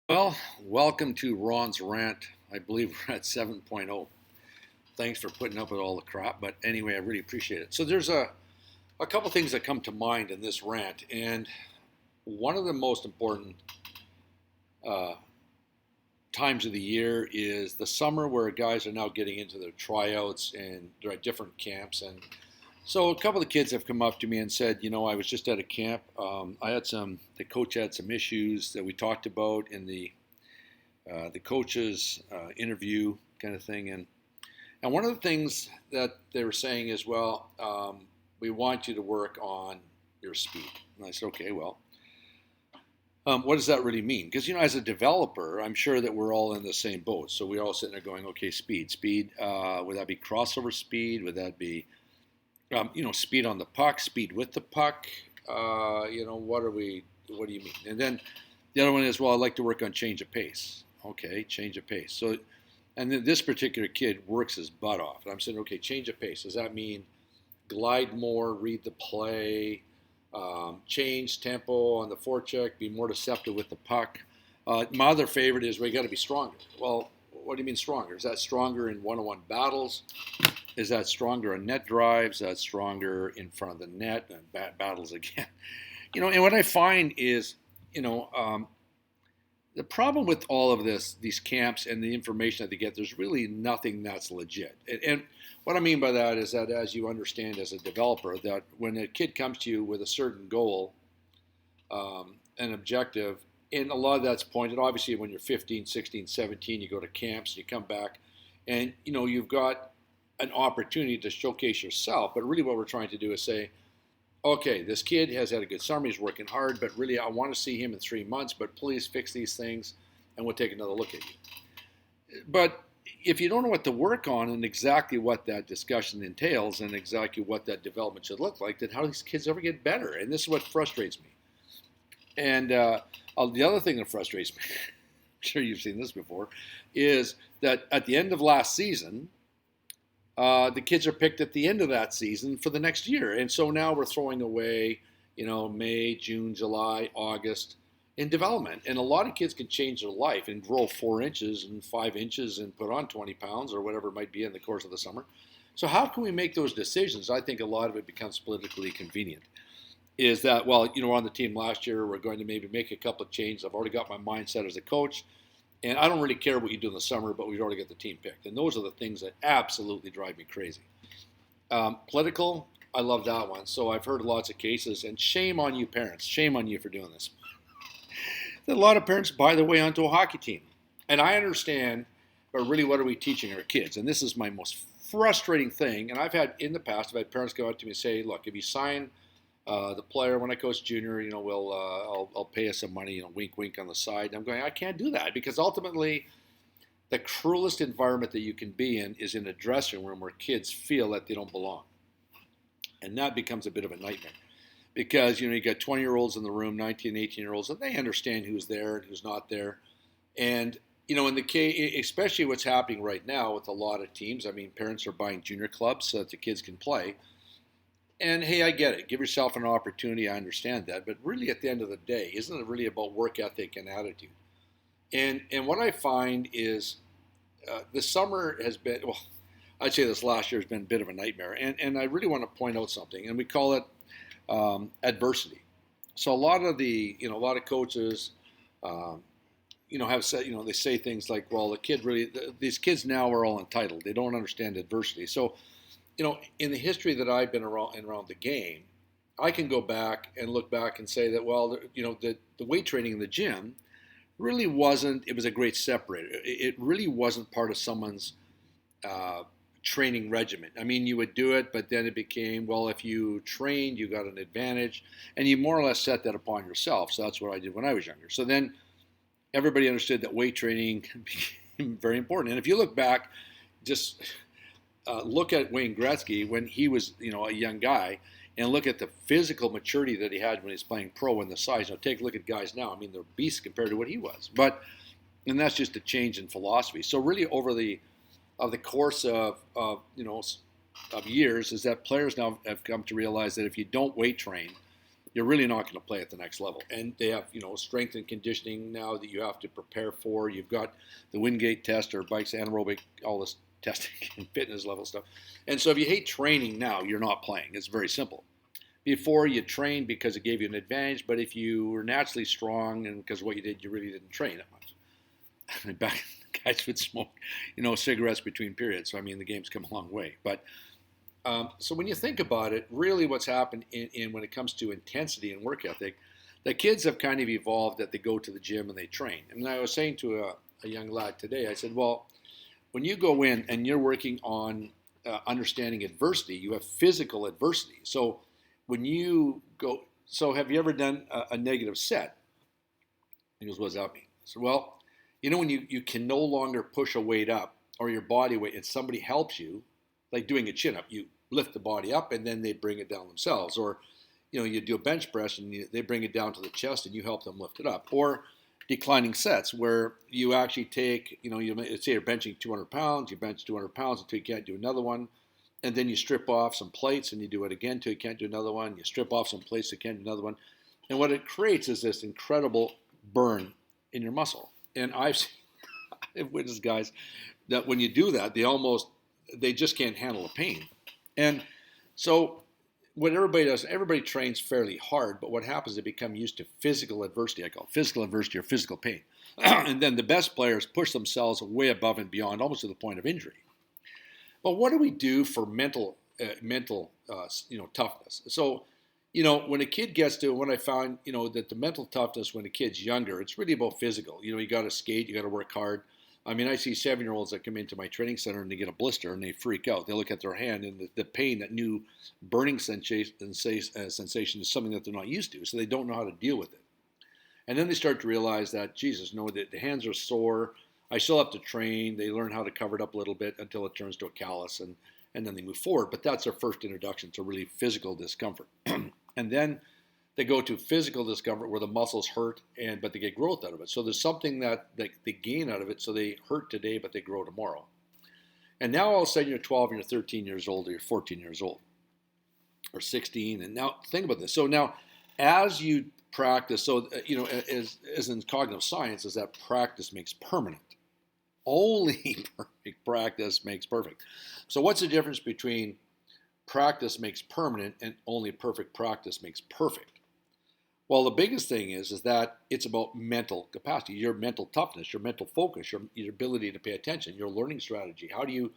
Well, welcome to Ron's Rant. I believe we're at 7.0. Thanks for putting up with all the crap, but anyway, I really appreciate it. So there's a couple things that come to mind in this rant, and one of the most important uh, times of the year is the summer where guys are now getting into their tryouts and they're at different camps. And so a couple of kids have come up to me and said, I was just at a camp. The coach had some issues that we talked about in the coaches interview kind of thing. And one of the things that they were saying is, well, we want you to work on your speed. And I said, okay, well, what does that really mean? Because, as a developer, I'm sure that we're all in the same boat. So we're all sitting there going, okay, speed. Would that be crossover speed? Would that be, speed on the puck, speed with the puck? What do you mean? And then the other one is, well, I'd like to work on change of pace. Okay, change of pace. So, and then this particular kid works his butt off. And I'm saying, okay, change of pace. Does that mean glide more, read the play, change tempo on the forecheck, be more deceptive with the puck? My other favorite is we got to be stronger. Well, what do you mean stronger? Is that stronger in one-on-one battles? Is that stronger in net drives? Is that stronger in front of the net and battles again? And what I find is, you know, um, the problem with all of these camps and the information that they get, there's really nothing that's legit. And what I mean by that is that as you understand as a developer, that when a kid comes to you with a certain goal, an objective, and a lot of that's pointed, obviously when you're 15, 16, 17, you go to camps, you come back, and you've got an opportunity to showcase yourself. But really what we're trying to do is say, okay, this kid has had a good summer, he's working hard, but really I want to see him in 3 months, but please fix these things and we'll take another look at you. But if you don't know what to work on and exactly what that discussion entails and exactly what that development should look like, then how do these kids ever get better? And this is what frustrates me. And the other thing that frustrates me, I'm sure you've seen this before, is that at the end of last season, the kids are picked at the end of that season for the next year. And so now we're throwing away, May, June, July, August in development. And a lot of kids can change their life and grow 4 inches and 5 inches and put on 20 pounds or whatever it might be in the course of the summer. So how can we make those decisions? I think a lot of it becomes politically convenient. Is that, well, on the team last year, we're going to maybe make a couple of changes. I've already got my mindset as a coach. And I don't really care what you do in the summer, but we've already got the team picked. And those are the things that absolutely drive me crazy. Political, I love that one. So I've heard lots of cases, and shame on you parents. Shame on you for doing this. A lot of parents buy their way onto a hockey team. And I understand, but really what are we teaching our kids? And this is my most frustrating thing. And in the past, I've had parents go out to me and say, look, if you sign the player, when I coach junior, I'll pay us some money, wink, wink on the side. And I'm going, I can't do that because ultimately, the cruelest environment that you can be in is in a dressing room where kids feel that they don't belong, and that becomes a bit of a nightmare because you got 20-year-olds in the room, 19, 18-year-olds, and they understand who's there and who's not there, and in the case, especially what's happening right now with a lot of teams. I mean, parents are buying junior clubs so that the kids can play. And hey, I get it. Give yourself an opportunity. I understand that. But really, at the end of the day, isn't it really about work ethic and attitude? And what I find is this summer has been, well, I'd say this last year has been a bit of a nightmare. And I really want to point out something, and we call it adversity. So a lot of coaches, have said, they say things like, well, these kids now are all entitled. They don't understand adversity. So in the history that I've been around the game, I can go back and look back and say that, well, the weight training in the gym really wasn't, it was a great separator. It really wasn't part of someone's training regimen. I mean, you would do it, but then it became, well, if you trained, you got an advantage, and you more or less set that upon yourself. So that's what I did when I was younger. So then everybody understood that weight training became very important. And if you look back, just look at Wayne Gretzky when he was, a young guy, and look at the physical maturity that he had when he was playing pro and the size. Take a look at guys now. I mean, they're beasts compared to what he was. And that's just a change in philosophy. So really, over the course of years, is that players now have come to realize that if you don't weight train, you're really not going to play at the next level. And they have, strength and conditioning now that you have to prepare for. You've got the Wingate test or bikes, anaerobic, all this testing and fitness level stuff. And so if you hate training now, you're not playing. It's very simple. Before you trained because it gave you an advantage, but if you were naturally strong and because of what you did, you really didn't train that much. Back, guys would smoke, cigarettes between periods. So, the game's come a long way. But so when you think about it, really what's happened in when it comes to intensity and work ethic, the kids have kind of evolved that they go to the gym and they train. And I was saying to a young lad today, I said, well, when you go in and you're working on understanding adversity, you have physical adversity. So when you go, so have you ever done a negative set? He goes, what does that mean? I said, well, when you can no longer push a weight up or your body weight and somebody helps you, like doing a chin up, you lift the body up and then they bring it down themselves. Or, you do a bench press and they bring it down to the chest and you help them lift it up. Or declining sets where you actually take, say you're benching 200 pounds, you bench 200 pounds until you can't do another one. And then you strip off some plates and you do it again until you can't do another one. You strip off some plates, you can't do another one. And what it creates is this incredible burn in your muscle. And I've witnessed guys that when you do that, they just can't handle the pain. And so what everybody does, everybody trains fairly hard, but what happens is they become used to physical adversity. I call it physical adversity or physical pain. And then the best players push themselves way above and beyond, almost to the point of injury. But what do we do for mental toughness? So, when a kid gets to, when I found, that the mental toughness when a kid's younger, it's really about physical. You got to skate, you got to work hard. I see 7-year-olds that come into my training center and they get a blister and they freak out. They look at their hand and the pain, that new burning sensation is something that they're not used to. So they don't know how to deal with it. And then they start to realize that, Jesus, the hands are sore. I still have to train. They learn how to cover it up a little bit until it turns to a callus and then they move forward. But that's their first introduction to really physical discomfort. And then they go to physical discomfort where the muscles hurt, but they get growth out of it. So there's something that they gain out of it. So they hurt today, but they grow tomorrow. And now all of a sudden you're 12 and you're 13 years old or you're 14 years old or 16. And now think about this. So now as you practice, so, as in cognitive science, is that practice makes permanent. Only perfect practice makes perfect. So what's the difference between practice makes permanent and only perfect practice makes perfect? Well, the biggest thing is that it's about mental capacity, your mental toughness, your mental focus, your ability to pay attention, your learning strategy. How do you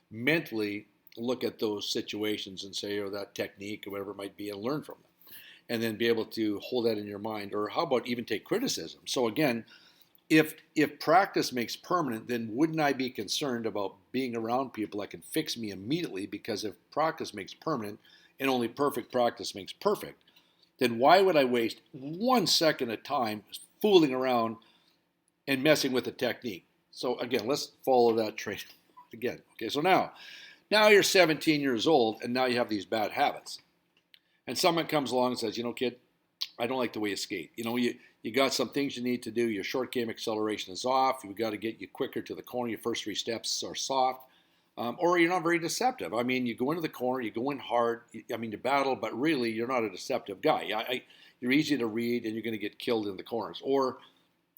mentally look at those situations and say, or that technique or whatever it might be, and learn from them? And then be able to hold that in your mind. Or how about even take criticism? So again, if practice makes permanent, then wouldn't I be concerned about being around people that can fix me immediately? Because if practice makes permanent and only perfect practice makes perfect, then why would I waste 1 second of time fooling around and messing with the technique? So again, let's follow that train again. Okay, so now you're 17 years old and now you have these bad habits. And someone comes along and says, kid, I don't like the way you skate. You got some things you need to do. Your short game acceleration is off. We've got to get you quicker to the corner. Your first 3 steps are soft. Or you're not very deceptive. You go into the corner, you go in hard. You battle, but really you're not a deceptive guy. You're easy to read, and you're going to get killed in the corners. Or,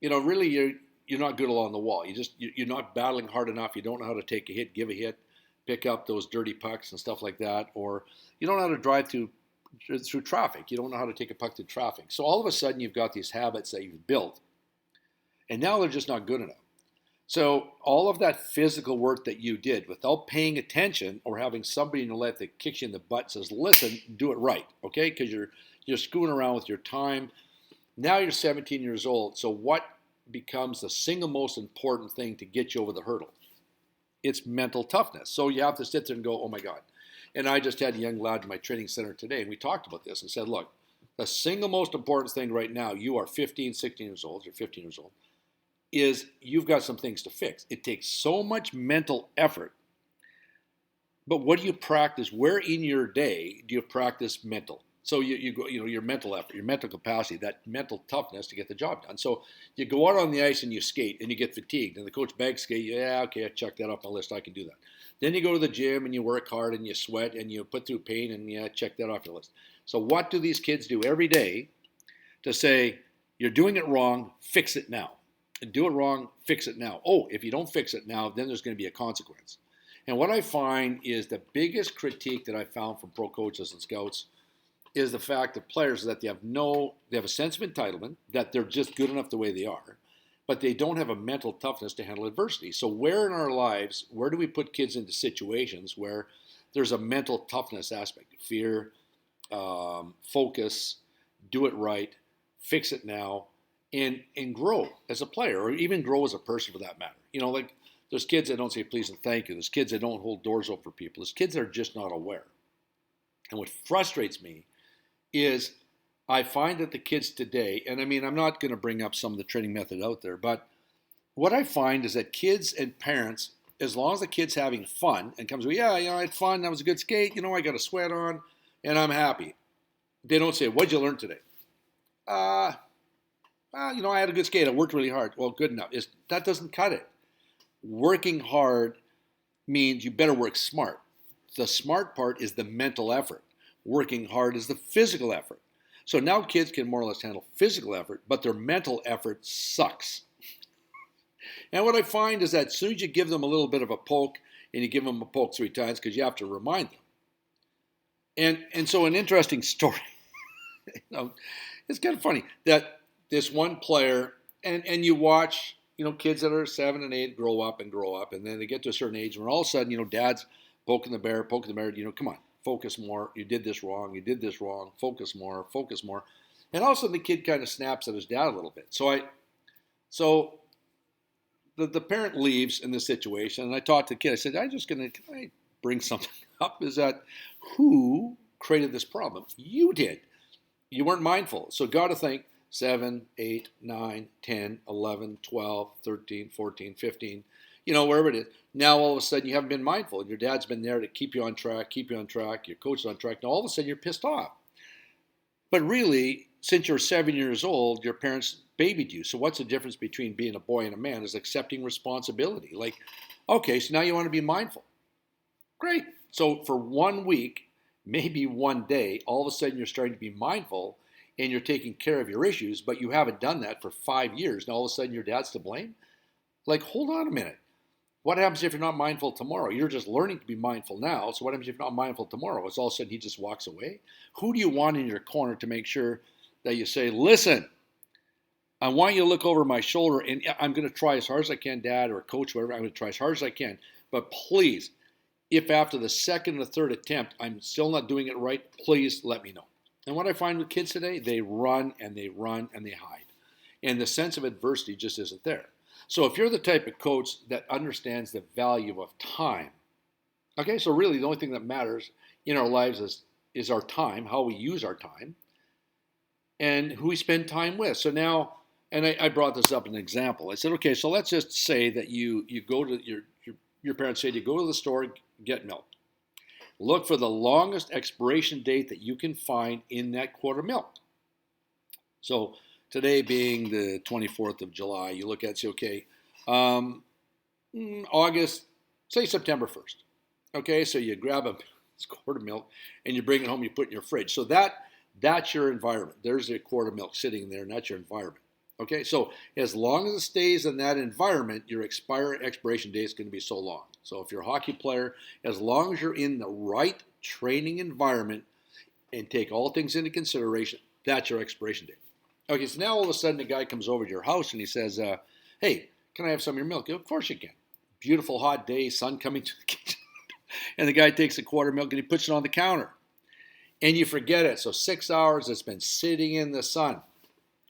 really you're not good along the wall. You're not battling hard enough. You don't know how to take a hit, give a hit, pick up those dirty pucks and stuff like that. Or you don't know how to drive through traffic. You don't know how to take a puck through traffic. So all of a sudden you've got these habits that you've built, and now they're just not good enough. So all of that physical work that you did without paying attention or having somebody in your life that kicks you in the butt and says, listen, do it right, okay? Because you're screwing around with your time. Now you're 17 years old. So what becomes the single most important thing to get you over the hurdle? It's mental toughness. So you have to sit there and go, oh my God. And I just had a young lad in my training center today, and we talked about this and said, look, the single most important thing right now, you are 15, 16 years old, you're 15 years old, is you've got some things to fix. It takes so much mental effort. But what do you practice? Where in your day do you practice mental? So you go, your mental effort, your mental capacity, that mental toughness to get the job done. So you go out on the ice and you skate and you get fatigued, and the coach begs skate. Yeah, okay, I check that off my list. I can do that. Then you go to the gym and you work hard and you sweat and you put through pain and yeah, check that off your list. So what do these kids do every day to say, you're doing it wrong, fix it now? And do it wrong, fix it now. Oh, if you don't fix it now, then there's going to be a consequence. And what I find is the biggest critique that I found from pro coaches and scouts is the fact that players that they have a sense of entitlement, that they're just good enough the way they are, but they don't have a mental toughness to handle adversity. So where in our lives, where do we put kids into situations where there's a mental toughness aspect? Fear, focus, do it right, fix it now, and grow as a player, or even grow as a person for that matter. Like there's kids that don't say please and thank you. There's kids that don't hold doors open for people. There's kids that are just not aware. And what frustrates me is I find that the kids today, and I mean, I'm not going to bring up some of the training method out there, but what I find is that kids and parents, as long as the kid's having fun and comes, yeah, I had fun, that was a good skate, I got a sweat on, and I'm happy. They don't say, what'd you learn today? I had a good skate. I worked really hard. Well, good enough. That doesn't cut it. Working hard means you better work smart. The smart part is the mental effort. Working hard is the physical effort. So now kids can more or less handle physical effort, but their mental effort sucks. And what I find is that as soon as you give them a little bit of a poke, and you give them a poke 3 times because you have to remind them. And so an interesting story, it's kind of funny that this one player, and you watch, kids that are 7 and 8 grow up, and then they get to a certain age where all of a sudden, dad's poking the bear, come on, focus more, you did this wrong, focus more. And all of a sudden the kid kind of snaps at his dad a little bit. So the parent leaves in this situation, and I talked to the kid, I said, can I bring something up, is that who created this problem? You did. You weren't mindful. So got to think, 7, 8, 9, 10, 11, 12, 13, 14, 15, wherever it is. Now all of a sudden you haven't been mindful, and your dad's been there to keep you on track, your coach is on track. Now all of a sudden you're pissed off. But really, since you're 7 years old, your parents babied you. So what's the difference between being a boy and a man is accepting responsibility. Like, okay, so now you want to be mindful. Great. So for 1 week, maybe 1 day, all of a sudden you're starting to be mindful and you're taking care of your issues, but you haven't done that for 5 years. Now all of a sudden your dad's to blame? Like, hold on a minute. What happens if you're not mindful tomorrow? You're just learning to be mindful now. So what happens if you're not mindful tomorrow? It's all of a sudden he just walks away? Who do you want in your corner to make sure that you say, listen, I want you to look over my shoulder, and I'm going to try as hard as I can, Dad, or Coach, whatever. I'm going to try as hard as I can. But please, if after the second or third attempt I'm still not doing it right, please let me know. And what I find with kids today, they run and they hide. And the sense of adversity just isn't there. So if you're the type of coach that understands the value of time, okay, so really the only thing that matters in our lives is our time, how we use our time, and who we spend time with. So now, and I brought this up as an example. I said, okay, so let's just say that you go to your parents said you go to the store, get milk. Look for the longest expiration date that you can find in that quart of milk. So today being the 24th of July, you look at it, say, okay, August, say September 1st. Okay, so you grab a quart of milk and you bring it home, you put it in your fridge. So that's your environment. There's a quart of milk sitting there, and that's your environment. Okay, so as long as it stays in that environment, your expiration date is going to be so long. So if you're a hockey player, as long as you're in the right training environment and take all things into consideration, that's your expiration date. Okay, so now all of a sudden the guy comes over to your house and he says, hey, can I have some of your milk? Of course you can. Beautiful hot day, sun coming to the kitchen. And the guy takes a quart of milk and he puts it on the counter. And you forget it. So 6 hours it's been sitting in the sun.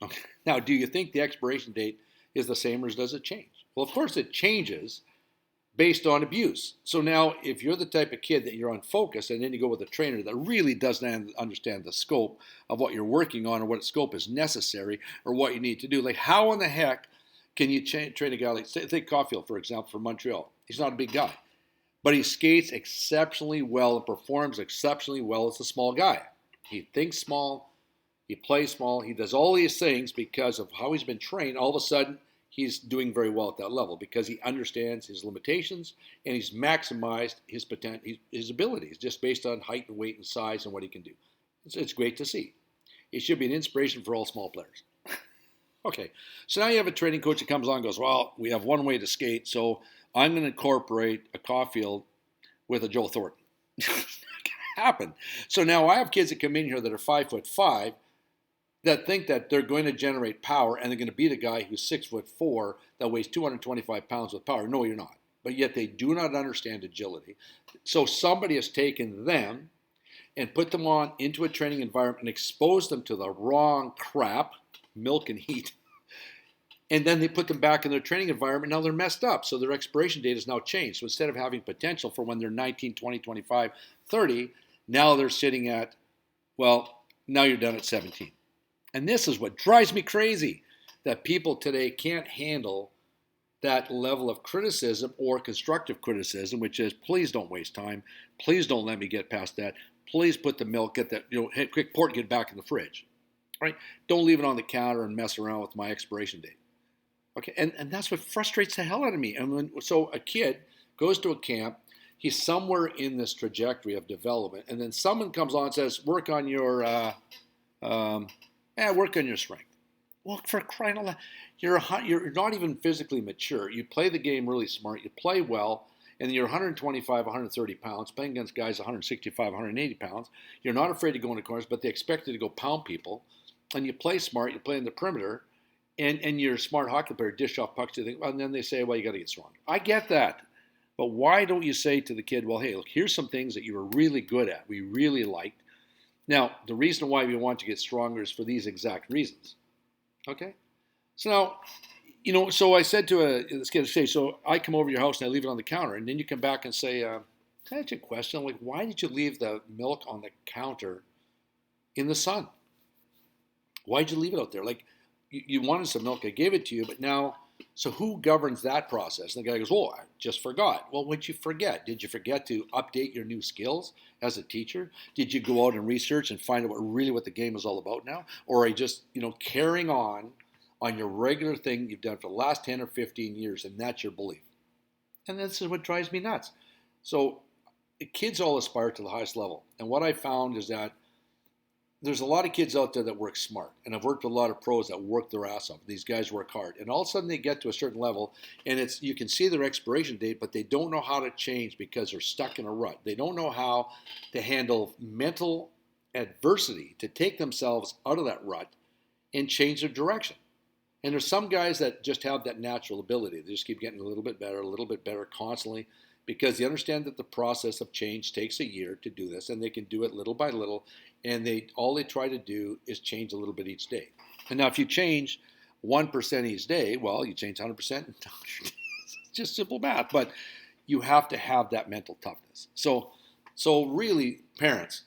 Okay. Now, do you think the expiration date is the same, or does it change? Well, of course it changes based on abuse. So now if you're the type of kid that you're unfocused and then you go with a trainer that really doesn't understand the scope of what you're working on or what scope is necessary or what you need to do, like how in the heck can you train a guy like, take Caulfield, for example, from Montreal. He's not a big guy, but he skates exceptionally well and performs exceptionally well as a small guy. He thinks small, he plays small, he does all these things because of how he's been trained. All of a sudden, he's doing very well at that level because he understands his limitations and he's maximized his potential, his abilities just based on height and weight and size and what he can do. It's great to see. It should be an inspiration for all small players. Okay, so now you have a training coach that comes on and goes, well, we have one way to skate, so I'm going to incorporate a Caulfield with a Joe Thornton. It's not going to happen. So now I have kids that come in here that are 5'5" that think that they're going to generate power and they're going to beat a guy who's 6'4" that weighs 225 pounds with power. No, you're not. But yet they do not understand agility. So somebody has taken them and put them on into a training environment and exposed them to the wrong crap, milk and heat. And then they put them back in their training environment. Now they're messed up. So their expiration date has now changed. So instead of having potential for when they're 19, 20, 25, 30, now they're sitting at, well, now you're done at 17. And this is what drives me crazy, that people today can't handle that level of criticism or constructive criticism, which is, please don't waste time. Please don't let me get past that. Please put the milk, get that, hey, quick, pour it, get it back in the fridge. Right? Don't leave it on the counter and mess around with my expiration date. Okay, and that's what frustrates the hell out of me. And so a kid goes to a camp, he's somewhere in this trajectory of development, and then someone comes on and says, work on your strength. Well, for crying out loud, you're not even physically mature. You play the game really smart, you play well, and you're 125, 130 pounds, playing against guys 165, 180 pounds. You're not afraid to go into corners, but they expect you to go pound people. And you play smart, you play in the perimeter, and you're a smart hockey player, dish off pucks to the, and then they say, well, you got to get strong. I get that. But why don't you say to the kid, well, hey, look, here's some things that you were really good at, we really liked. Now, the reason why we want to get stronger is for these exact reasons. Okay? So now, so I said to this kid, so I come over to your house and I leave it on the counter, and then you come back and say, can I ask you a question? Like, why did you leave the milk on the counter in the sun? Why did you leave it out there? Like, you wanted some milk, I gave it to you, but now, so who governs that process? And the guy goes, oh, I just forgot. Well, what'd you forget? Did you forget to update your new skills as a teacher? Did you go out and research and find out what the game is all about now? Or are you just, carrying on your regular thing you've done for the last 10 or 15 years, and that's your belief? And this is what drives me nuts. So kids all aspire to the highest level. And what I found is that there's a lot of kids out there that work smart, and I've worked with a lot of pros that work their ass off. These guys work hard, and all of a sudden they get to a certain level, and you can see their expiration date, but they don't know how to change because they're stuck in a rut. They don't know how to handle mental adversity to take themselves out of that rut and change their direction. And there's some guys that just have that natural ability. They just keep getting a little bit better constantly, because they understand that the process of change takes a year to do this, and they can do it little by little, and all they try to do is change a little bit each day. And now if you change 1% each day, well, you change 100%. It's just simple math, but you have to have that mental toughness. So really, parents,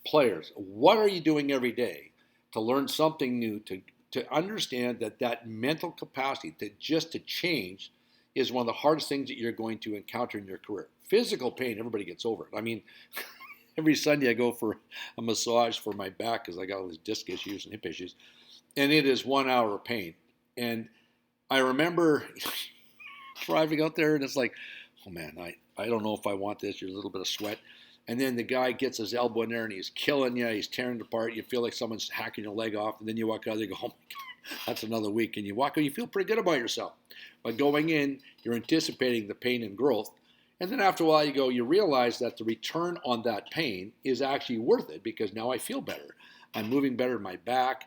players, what are you doing every day to learn something new, to understand that mental capacity to change is one of the hardest things that you're going to encounter in your career. Physical pain, everybody gets over it. I mean, every Sunday I go for a massage for my back because I got all these disc issues and hip issues, and it is 1 hour of pain. And I remember driving out there, and it's like, oh man, I don't know if I want this. There's a little bit of sweat. And then the guy gets his elbow in there, and he's killing you. He's tearing it apart. You feel like someone's hacking your leg off, and then you walk out there and go, oh my God, that's another week. And you walk out, you feel pretty good about yourself. But going in, you're anticipating the pain and growth. And then after a while, you realize that the return on that pain is actually worth it, because now I feel better. I'm moving better in my back.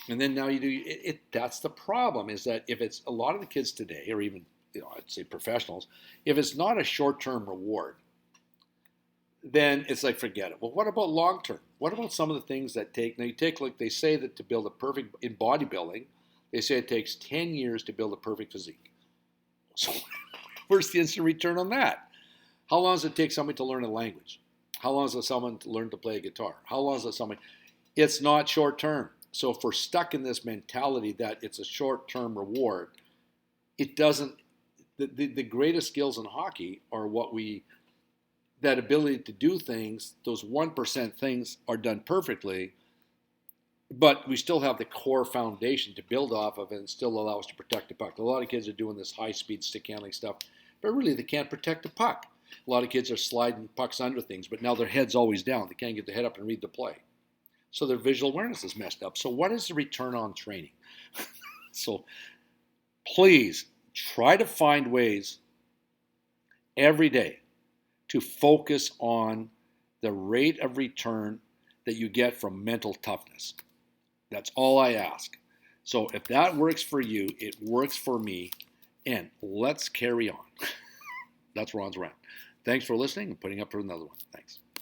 And then now you do it. That's the problem, is that if it's a lot of the kids today, or even, I'd say professionals, if it's not a short-term reward, then it's like, forget it. Well, what about long-term? What about some of the things that like they say that to build a perfect, in bodybuilding, they say it takes 10 years to build a perfect physique. So where's the instant return on that? How long does it take somebody to learn a language? How long does it someone to learn to play a guitar? How long does it someone? It's not short-term. So if we're stuck in this mentality that it's a short-term reward, it doesn't, the greatest skills in hockey are that ability to do things, those 1% things are done perfectly, but we still have the core foundation to build off of and still allow us to protect the puck. A lot of kids are doing this high-speed stick handling stuff, but really they can't protect the puck. A lot of kids are sliding pucks under things, but now their head's always down. They can't get their head up and read the play. So their visual awareness is messed up. So what is the return on training? So please try to find ways every day to focus on the rate of return that you get from mental toughness. That's all I ask. So if that works for you, it works for me, and let's carry on. That's Ron's Rant. Thanks for listening and putting up for another one. Thanks.